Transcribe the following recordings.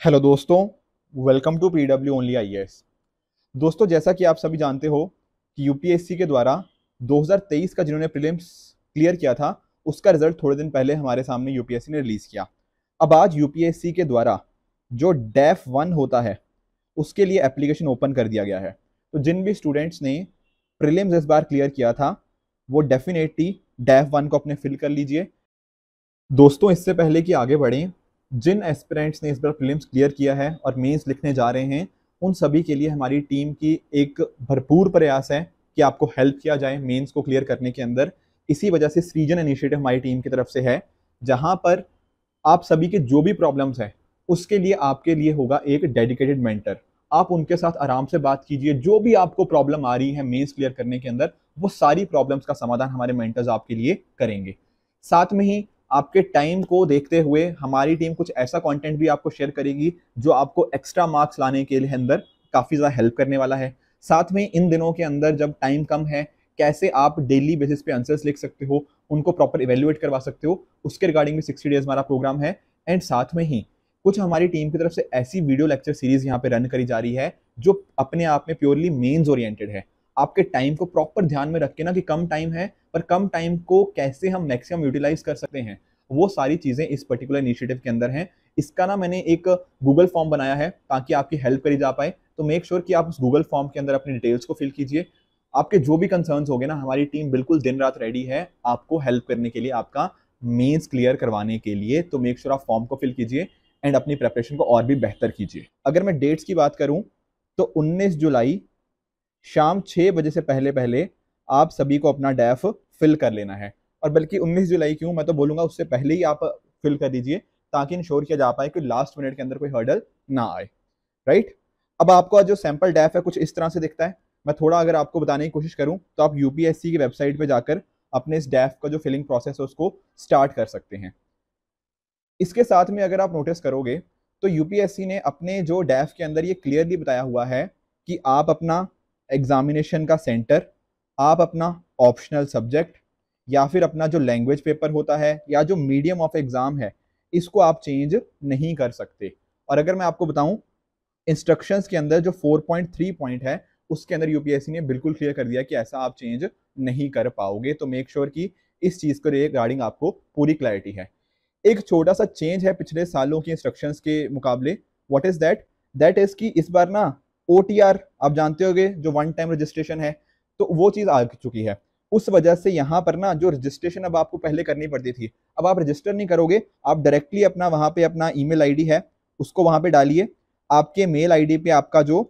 Hello दोस्तों, welcome to PW only IAS. दोस्तों, जैसा कि आप सभी जानते हो कि यूपीएससी के द्वारा 2023 का जिन्होंने प्रीलिम्स क्लियर किया था उसका रिजल्ट थोड़े दिन पहले हमारे सामने यूपीएससी ने रिलीज किया। अब आज यूपीएससी के द्वारा जो डैफ 1 होता है उसके लिए एप्लीकेशन ओपन कर दिया गया है। तो जिन भी स्टूडेंट्स ने प्रीलिम्स इस बार क्लियर किया था वो डेफिनेटली डैफ 1 को अपने फिल कर लीजिए। दोस्तों, इससे पहले कि आगे बढ़ें, जिन एस्पिरेंट्स ने इस बार प्रीलिम्स क्लियर किया है और मेंस लिखने जा रहे हैं उन सभी के लिए हमारी टीम की एक भरपूर प्रयास है कि आपको हेल्प किया जाए मेंस को क्लियर करने के अंदर। इसी वजह से सृजन इनिशिएटिव हमारी टीम की तरफ से है, जहां पर आप सभी के जो भी प्रॉब्लम्स हैं उसके लिए आपके लिए होगा एक डेडिकेटेड मेंटर। आप उनके साथ आराम से बात कीजिए, जो भी आपको प्रॉब्लम आ रही है मेंस क्लियर करने के अंदर वो सारी प्रॉब्लम्स का समाधान हमारे मेंटर्स आपके लिए करेंगे। साथ में ही आपके टाइम को देखते हुए हमारी टीम कुछ ऐसा कंटेंट भी आपको शेयर करेगी जो आपको एक्स्ट्रा मार्क्स लाने के लिए अंदर काफी ज्यादा हेल्प करने वाला है। साथ में इन दिनों के अंदर जब टाइम कम है, कैसे आप डेली बेसिस पे आंसर्स लिख सकते हो, उनको प्रॉपर इवेल्युएट करवा सकते हो, उसके रिगार्डिंग भी 60 डेज हमारा प्रोग्राम है। एंड साथ में ही कुछ हमारी टीम की तरफ से ऐसी वीडियो लेक्चर सीरीज यहाँ पे रन करी जा रही है जो अपने आप में प्योरली मेंस ओरिएंटेड है। आपके टाइम को प्रॉपर ध्यान में रख के ना कि कम टाइम है पर कम टाइम को कैसे हम मैक्सिमम यूटिलाइज कर सकते हैं, वो सारी चीजें इस पर्टिकुलर इनिशिएटिव के अंदर हैं। इसका ना मैंने एक गूगल फॉर्म बनाया है ताकि आपकी हेल्प करी जा पाए। तो मेक श्योर कि आप उस गूगल फॉर्म के अंदर अपनी डिटेल्स को फिल कीजिए। आपके जो भी कंसर्न्स होंगे ना, हमारी टीम बिल्कुल दिन रात रेडी है आपको हेल्प करने के लिए, आपका मेंस क्लियर करवाने के लिए। तो मेक श्योर आप फॉर्म को फिल कीजिए एंड अपनी प्रेपरेशन को और भी बेहतर कीजिए। अगर मैं डेट्स की बात करूं तो 19 जुलाई शाम 6 बजे से पहले पहले आप सभी को अपना डैफ फिल कर लेना है। और बल्कि 19 जुलाई क्यों, मैं तो बोलूंगा उससे पहले ही आप फिल कर दीजिए ताकि इंश्योर किया जा पाए कि लास्ट मिनट के अंदर कोई हर्डल ना आए। राइट। अब आपका जो सैंपल डैफ है कुछ इस तरह से दिखता है। मैं थोड़ा अगर आपको बताने की कोशिश करूं तो आप यूपीएससी की वेबसाइट पे जाकर अपने इस डैफ का जो फिलिंग प्रोसेस है उसको स्टार्ट कर सकते हैं। इसके साथ में अगर आप नोटिस करोगे तो यूपीएससी ने अपने जो डैफ के अंदर ये क्लियरली बताया हुआ है कि आप अपना एग्जामिनेशन का सेंटर, आप अपना ऑप्शनल सब्जेक्ट या फिर अपना जो लैंग्वेज पेपर होता है या जो मीडियम ऑफ एग्जाम है इसको आप चेंज नहीं कर सकते। और अगर मैं आपको बताऊं, इंस्ट्रक्शंस के अंदर जो 4.3 पॉइंट है उसके अंदर यूपीएससी ने बिल्कुल क्लियर कर दिया कि ऐसा आप चेंज नहीं कर पाओगे। तो मेक श्योर कि इस चीज के रिगार्डिंग आपको पूरी क्लैरिटी है। एक छोटा सा चेंज है पिछले सालों की इंस्ट्रक्शंस के मुकाबले। What is that? That is कि इस बार ना ओटीआर आप जानते होंगे जो वन टाइम रजिस्ट्रेशन है, तो वो चीज आ चुकी है। उस वजह से यहाँ पर ना जो रजिस्ट्रेशन अब आपको पहले करनी पड़ती थी, अब आप रजिस्टर नहीं करोगे, आप डायरेक्टली अपना वहां पे अपना ईमेल आईडी है उसको वहां पे डालिए। आपके मेल आईडी पे आपका जो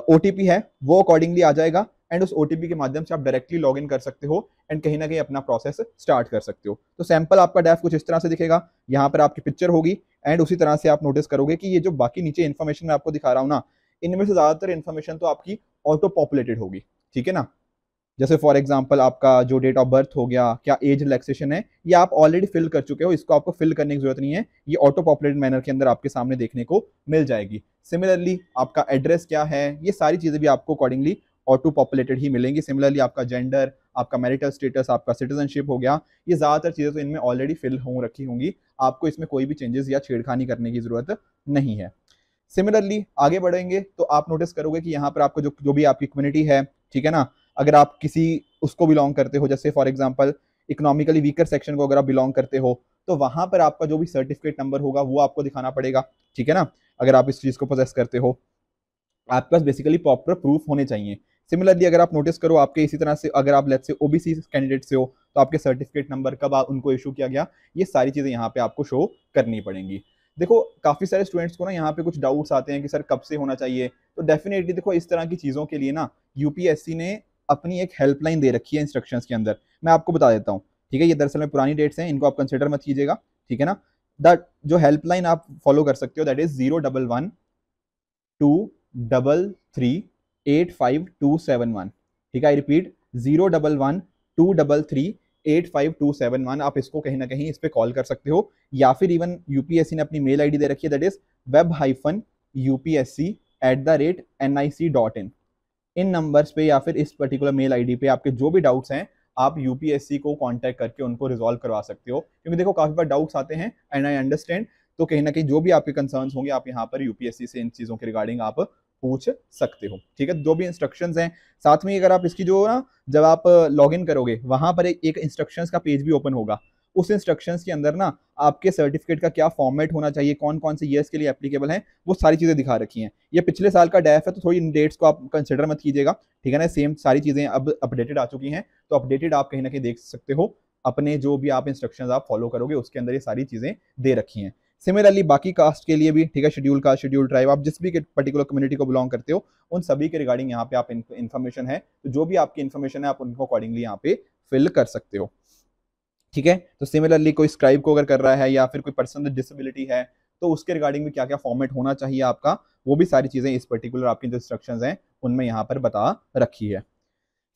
ओटीपी है वो अकॉर्डिंगली आ जाएगा एंड उस ओटीपी के माध्यम से आप डायरेक्टली लॉग इन कर सकते हो एंड कहीं ना कहीं अपना प्रोसेस स्टार्ट कर सकते हो। तो सैंपल आपका डैफ कुछ इस तरह से दिखेगा। यहाँ पर आपकी पिक्चर होगी एंड उसी तरह से आप नोटिस करोगे कि ये जो बाकी नीचे इन्फॉर्मेशन मैं आपको दिखा रहा हूँ ना, इनमें से ज्यादातर इन्फॉर्मेशन तो आपकी ऑटो पॉपुलेटेड होगी। ठीक है ना। जैसे फॉर एग्जांपल आपका जो डेट ऑफ बर्थ हो गया, क्या एज रिलैक्सेशन है, ये आप ऑलरेडी फिल कर चुके हो, इसको आपको फिल करने की जरूरत नहीं है। ये ऑटो पॉपुलेटेड मैनर के अंदर आपके सामने देखने को मिल जाएगी। सिमिलरली आपका एड्रेस क्या है, ये सारी चीजें भी आपको अकॉर्डिंगली ऑटो पॉपुलेटेड ही मिलेंगी। सिमिलरली आपका जेंडर, आपका मैरिटल स्टेटस, आपका सिटीजनशिप हो गया, ये ज्यादातर चीजें तो इनमें ऑलरेडी फिल हो रखी होंगी। आपको इसमें कोई भी चेंजेस या छेड़खानी करने की जरूरत नहीं है। सिमिलरली आगे बढ़ेंगे तो आप नोटिस करोगे कि यहाँ पर आपको जो जो भी आपकी कम्युनिटी है, ठीक है ना, अगर आप किसी उसको बिलोंग करते हो, जैसे for example economically weaker section को अगर आप बिलोंग करते हो, तो वहां पर आपका जो भी सर्टिफिकेट नंबर होगा वो आपको दिखाना पड़ेगा। ठीक है ना। अगर आप इस चीज को पोजेस करते हो, आपके पास बेसिकली प्रॉपर प्रूफ होने चाहिए। सिमिलरली अगर आप नोटिस करो आपके इसी तरह से अगर आप लेट्स से ओबीसी कैंडिडेट से हो तो आपके सर्टिफिकेट नंबर कब उनको इशू किया गया, ये सारी चीजें यहाँ पे आपको शो करनी पड़ेंगी। देखो, काफी सारे स्टूडेंट्स को ना यहाँ पे कुछ डाउट्स आते हैं कि सर कब से होना चाहिए। तो डेफिनेटली देखो, इस तरह की चीजों के लिए ना यूपीएससी ने अपनी एक हेल्पलाइन दे रखी है इंस्ट्रक्शंस के अंदर। मैं आपको बता देता हूँ। ठीक है, ये दरअसल में पुरानी डेट्स हैं, इनको आप कंसिडर मत कीजिएगा। ठीक है ना। दैट जो हेल्पलाइन आप फॉलो कर सकते हो दैट इज 011-233-85271। ठीक है, आई रिपीट 011-233-85271। आप इसको कहीं ना कहीं इस पे कॉल कर सकते हो, या फिर इवन यूपीएससी ने अपनी मेल आईडी दे रखी है that is web-upsc@nic.in। In numbers पे या फिर इस पर्टिकुलर मेल आईडी पे आपके जो भी डाउट्स हैं आप यूपीएससी को कांटेक्ट करके उनको रिजॉल्व करवा सकते हो। क्योंकि देखो, काफी बार डाउट्स आते हैं एंड आई अंडरस्टैंड तो कहीं ना कहीं जो भी आपके कंसर्न्स होंगे आप यहाँ पर यूपीएससी से इन चीज़ों के रिगार्डिंग आप पूछ सकते हो। ठीक है, जो भी इंस्ट्रक्शंस हैं, साथ में अगर आप इसकी जो ना जब आप लॉग इन करोगे वहां पर एक इंस्ट्रक्शंस का पेज भी ओपन होगा। उस इंस्ट्रक्शंस के अंदर ना आपके सर्टिफिकेट का क्या फॉर्मेट होना चाहिए, कौन कौन से ईयर्स के लिए एप्लीकेबल है, वो सारी चीजें दिखा रखी हैं। ये पिछले साल का डैफ है तो थोड़ी इन डेट्स को आप कंसिडर मत कीजिएगा, ठीक है ना। सेम सारी चीजें अब अपडेटेड आ चुकी हैं, तो अपडेटेड आप कहीं ना कहीं देख सकते हो अपने जो भी आप इंस्ट्रक्शंस आप फॉलो करोगे उसके अंदर ये सारी चीजें दे रखी हैं। सिमिलरली बाकी कास्ट के लिए भी, ठीक है, शेड्यूल कास्ट, शेड्यूल ट्राइब, आप जिस भी पर्टिकुलर कम्युनिटी को बिलोंग करते हो उन सभी के रिगार्डिंग यहाँ पे आप इन्फॉर्मेशन है, तो जो भी आपकी इन्फॉर्मेशन है आप उनको अकॉर्डिंगली यहाँ पे फिल कर सकते हो। ठीक है, तो सिमिलरली कोई स्क्राइब को अगर कर रहा है या फिर कोई पर्सन विद डिसेबिलिटी है तो उसके रिगार्डिंग भी क्या क्या फॉर्मेट होना चाहिए आपका, वो भी सारी चीजें इस पर्टिकुलर आपकी जो इंस्ट्रक्शंस हैं उनमें यहाँ पर बता रखी है।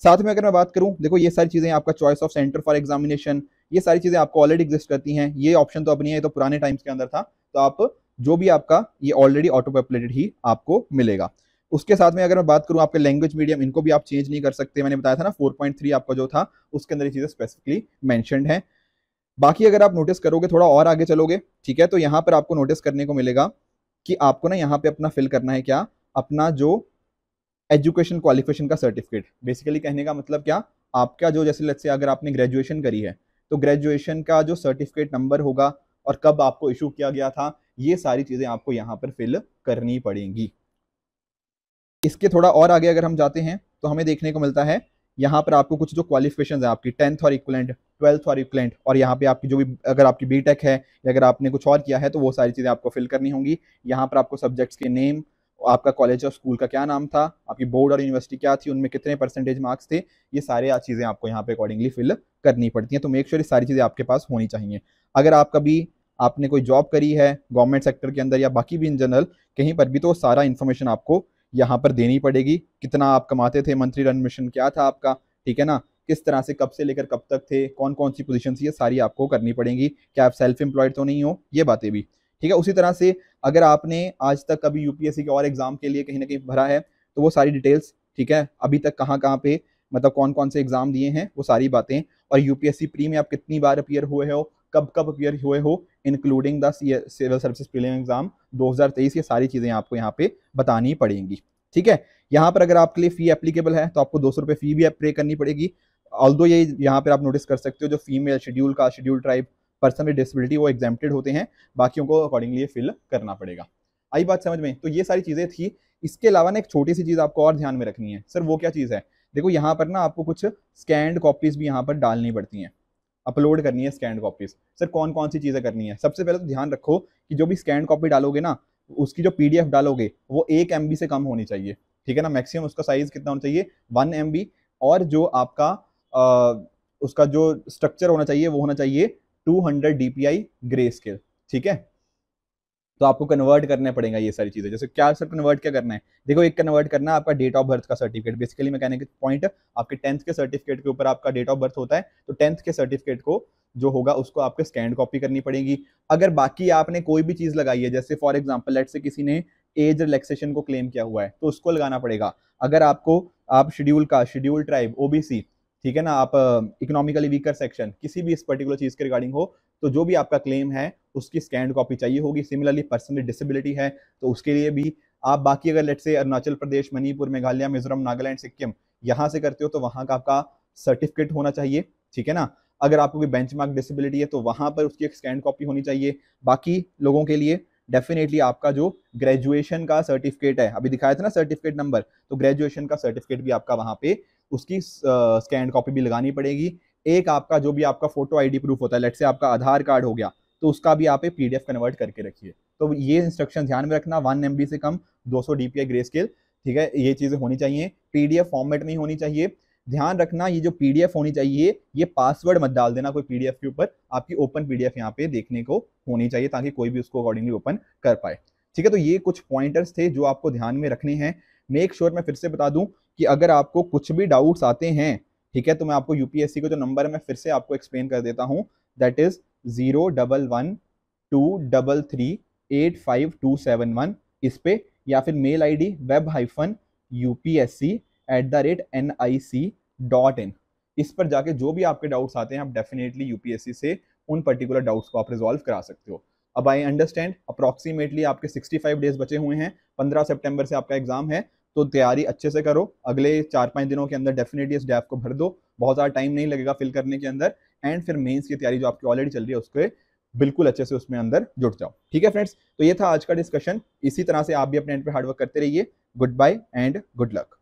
साथ में अगर मैं बात करूं, देखो ये सारी चीजें आपका choice of centre for examination, ये सारी चीजें आपको ऑलरेडी एग्जिस्ट करती हैं। ये ऑप्शन तो अपनी है, तो पुराने टाइम्स के अंदर था, तो आप जो भी आपका ये ऑलरेडी ऑटो पॉपुलेटेड ही आपको मिलेगा। उसके साथ में अगर मैं बात करूं आपके लैंग्वेज मीडियम, इनको भी आप चेंज नहीं कर सकते। मैंने बताया था ना 4.3 आपका जो था उसके अंदर ये चीजें स्पेसिफिकली मेंशन्ड है। बाकी अगर आप नोटिस करोगे थोड़ा और आगे चलोगे, ठीक है, तो यहाँ पर आपको नोटिस करने को मिलेगा कि आपको ना यहाँ पे अपना फिल करना है क्या, अपना जो एजुकेशन क्वालिफिकेशन का सर्टिफिकेट। बेसिकली कहने का मतलब क्या, आपका जो जैसे लेट्स से अगर आपने ग्रेजुएशन करी है तो ग्रेजुएशन का जो सर्टिफिकेट नंबर होगा और कब आपको इशू किया गया था, ये सारी चीजें आपको यहाँ पर फिल करनी पड़ेंगी। इसके थोड़ा और आगे अगर हम जाते हैं तो हमें देखने को मिलता है यहाँ पर आपको कुछ जो क्वालिफिकेशन है आपकी 10th और इक्वलेंट, 12th और इक्वलेंट, और यहाँ पे आपकी जो भी अगर आपकी बीटेक है या अगर आपने कुछ और किया है तो वो सारी चीज़ें आपको फिल करनी होंगी। यहाँ पर आपको सब्जेक्ट्स के नेम, आपका कॉलेज और स्कूल का क्या नाम था, आपकी बोर्ड और यूनिवर्सिटी क्या थी, उनमें कितने परसेंटेज मार्क्स थे, ये सारे चीज़ें आपको यहाँ पे अकॉर्डिंगली फिल करनी पड़ती हैं। तो मेक श्योर ये सारी चीज़ें आपके पास होनी चाहिए। अगर आप कभी आपने कोई जॉब करी है गवर्नमेंट सेक्टर के अंदर या बाकी भी इन जनरल कहीं पर भी, तो सारा इन्फॉर्मेशन आपको यहाँ पर देनी पड़ेगी। कितना आप कमाते थे, मंथली रन मिशन क्या था आपका, ठीक है ना, किस तरह से कब से लेकर कब तक थे, कौन कौन सी पोजीशन थी, ये सारी आपको करनी पड़ेगी। क्या आप सेल्फ एम्प्लॉयड तो नहीं हो, ये बातें भी, ठीक है। उसी तरह से अगर आपने आज तक कभी यूपीएससी के और एग्जाम के लिए कहीं ना कहीं भरा है तो वो सारी डिटेल्स, ठीक है, अभी तक कहाँ कहाँ पे मतलब कौन कौन से एग्जाम दिए हैं वो सारी बातें, और यूपीएससी प्री में आप कितनी बार अपीयर हुए हो, कब कब अपीयर हुए हो, including the civil services prelim exam 2023, ये सारी चीजें आपको यहाँ पे बतानी पड़ेंगी। ठीक है, यहाँ पर अगर आपके लिए फी एप्लीकेबल है तो आपको 200 रुपये फी भी पे करनी पड़ेगी। ऑल्दो ये यहाँ पर आप नोटिस कर सकते हो जो female, schedule caste, schedule tribe, person with disability वो एग्जेम्प्टेड होते हैं, बाकियों को अकॉर्डिंगली फिल करना पड़ेगा। आई बात समझ में? तो ये सारी चीजें थी। इसके अलावा ना एक छोटी सी चीज आपको और ध्यान में रखनी है। सर वो क्या चीज है? देखो यहाँ पर ना आपको कुछ स्कैंड कॉपीज भी यहाँ पर डालनी पड़ती हैं, अपलोड करनी है स्कैंड कॉपीज। सर कौन कौन सी चीजें करनी है? सबसे पहले तो ध्यान रखो कि जो भी स्कैंड कॉपी डालोगे ना उसकी जो पीडीएफ डालोगे वो 1 MB से कम होनी चाहिए, ठीक है ना। मैक्सिमम उसका साइज कितना होना चाहिए? 1 MB, और जो आपका उसका जो स्ट्रक्चर होना चाहिए वो होना चाहिए 200 DPI ग्रे स्केल, ठीक है। तो आपको कन्वर्ट करने पड़ेगा ये सारी चीजें। जैसे क्या सर कन्वर्ट क्या करना है? देखो एक कन्वर्ट करना है आपका डेट ऑफ बर्थ का सर्टिफिकेट। बेसिकली मैं कहने के पॉइंट आपके 10th के सर्टिफिकेट के ऊपर आपका डेट ऑफ बर्थ होता है, तो 10th के सर्टिफिकेट को जो होगा उसको आपको स्कैन कॉपी करनी पड़ेगी। अगर बाकी आपने कोई भी चीज लगाई है, जैसे फॉर एग्जाम्पल लेट से किसी ने एज रिलैक्सेशन को क्लेम किया हुआ है तो उसको लगाना पड़ेगा। अगर आपको आप शेड्यूल का, शेड्यूल ट्राइब, ओबीसी, ठीक है ना, आप इकोनॉमिकली वीकर सेक्शन, किसी भी इस पर्टिकुलर चीज के रिगार्डिंग हो तो जो भी आपका क्लेम है उसकी स्कैन कॉपी चाहिए होगी। सिमिलरली पर्सन विद डिसेबिलिटी है तो उसके लिए भी आप बाकी अगर लेट से अरुणाचल प्रदेश, मणिपुर, मेघालय, मिजोरम, नागालैंड, सिक्किम यहाँ से करते हो तो वहां का आपका सर्टिफिकेट होना चाहिए, ठीक है ना। अगर आपको कोई बेंचमार्क डिसेबिलिटी है तो वहां पर उसकी एक स्कैन कॉपी होनी चाहिए। बाकी लोगों के लिए डेफिनेटली आपका जो ग्रेजुएशन का सर्टिफिकेट है, अभी दिखाया था ना सर्टिफिकेट नंबर, तो ग्रेजुएशन का सर्टिफिकेट भी आपका वहां पे उसकी स्कैन कॉपी भी लगानी पड़ेगी। एक आपका जो भी आपका फोटो आईडी प्रूफ होता है, लेट से आपका आधार कार्ड हो गया, तो उसका भी आप पीडीएफ कन्वर्ट करके रखिए। तो ये इंस्ट्रक्शन ध्यान में रखना, 1 MB से कम, 200 DPI ग्रे स्केल, ठीक है, ये चीजें होनी चाहिए। पीडीएफ फॉर्मेट में ही होनी चाहिए। ध्यान रखना ये जो पीडीएफ होनी चाहिए ये पासवर्ड मत डाल देना कोई पीडीएफ के ऊपर, आपकी ओपन पीडीएफ यहाँ पे देखने को होनी चाहिए ताकि कोई भी उसको अकॉर्डिंगली ओपन कर पाए, ठीक है। तो ये कुछ पॉइंटर्स थे जो आपको ध्यान में रखने हैं। मेक श्योर मैं फिर से बता दूं कि अगर आपको कुछ भी डाउट्स आते हैं, ठीक है, तो मैं आपको यूपीएससी का जो नंबर है मैं फिर से आपको एक्सप्लेन कर देता हूं, दैट इज 01123385271 इस पे, या फिर मेल आईडी web-upsc@nic.in, इस पर जाके जो भी आपके डाउट्स आते हैं आप डेफिनेटली यूपीएससी से उन पर्टिकुलर डाउट्स को आप रिजॉल्व करा सकते हो। अब आई अंडरस्टैंड अप्रॉक्सीमेटली आपके 65 डेज बचे हुए हैं, 15 सितंबर से आपका एग्जाम है, तो तैयारी अच्छे से करो। अगले 4-5 दिनों के अंदर डेफिनेटली इस डैप को भर दो, बहुत ज़्यादा टाइम नहीं लगेगा फिल करने के अंदर। एंड फिर मेंस की तैयारी जो आपकी ऑलरेडी चल रही है उसके बिल्कुल अच्छे से उसमें अंदर जुट जाओ। ठीक है फ्रेंड्स, तो ये था आज का डिस्कशन। इसी तरह से आप भी अपने एंड पे हार्डवर्क करते रहिए। Goodbye and good luck.